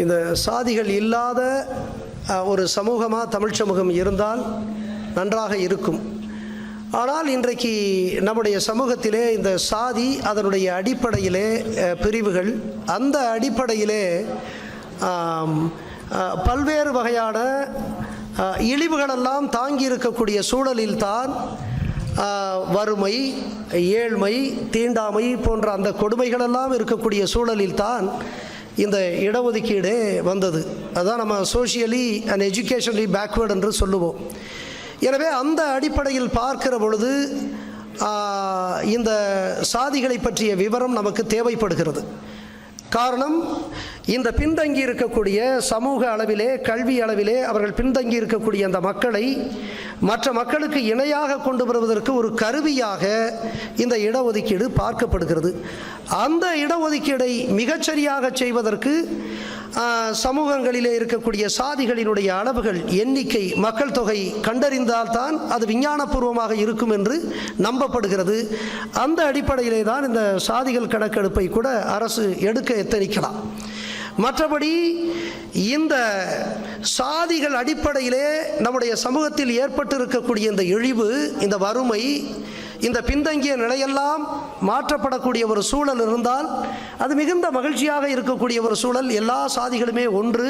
இந்த சாதிகள் இல்லாத ஒரு சமூகமாக தமிழ் சமூகம் இருந்தால் நன்றாக இருக்கும். ஆனால் இன்றைக்கு நம்முடைய சமூகத்திலே இந்த சாதி அதனுடைய அடிப்படையிலே பிரிவுகள், அந்த அடிப்படையிலே பல்வேறு வகையான இழிவுகளெல்லாம் தாங்கி இருக்கக்கூடிய சூழலில்தான் வறுமை, ஏழ்மை, தீண்டாமை போன்ற அந்த கொடுமைகளெல்லாம் இருக்கக்கூடிய சூழலில்தான் இந்த இடஒதுக்கீடே வந்தது. அதுதான் நம்ம சோஷியலி அண்ட் எஜுகேஷனலி பேக்வேர்டு என்று சொல்லுவோம். எனவே அந்த அடிப்படையில் பார்க்கிற பொழுது இந்த சாதிகளை பற்றிய விவரம் நமக்கு தேவைப்படுகிறது. காரணம், இந்த பின்தங்கி இருக்கக்கூடிய சமூக அளவிலே, கல்வி அளவிலே அவர்கள் பின்தங்கி இருக்கக்கூடிய அந்த மக்களை மற்ற மக்களுக்கு இணையாக கொண்டு வருவதற்கு ஒரு கருவியாக இந்த இடஒதுக்கீடு பார்க்கப்படுகிறது. அந்த இடஒதுக்கீடை மிகச்சரியாக செய்வதற்கு சமூகங்களிலே இருக்கக்கூடிய சாதிகளினுடைய அளவுகள், எண்ணிக்கை, மக்கள் தொகை கண்டறிந்தால்தான் அது விஞ்ஞானபூர்வமாக இருக்கும் என்று நம்பப்படுகிறது. அந்த அடிப்படையிலே தான் இந்த சாதிகள் கணக்கெடுப்பை கூட அரசு எடுக்க எத்தனிக்கலாம். மற்றபடி இந்த சாதிகள் அடிப்படையிலே நம்முடைய சமூகத்தில் ஏற்பட்டு இருக்கக்கூடிய இந்த இழிவு, இந்த வறுமை, இந்த பின்தங்கிய நிலையெல்லாம் மாற்றப்படக்கூடிய ஒரு சூழல் இருந்தால் அது மிகுந்த மகிழ்ச்சியாக இருக்கக்கூடிய ஒரு சூழல். எல்லா சாதிகளுமே ஒன்று,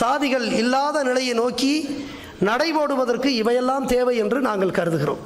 சாதிகள் இல்லாத நிலையை நோக்கி நடைபோடுவதற்கு இவையெல்லாம் தேவை என்று நாங்கள் கருதுகிறோம்.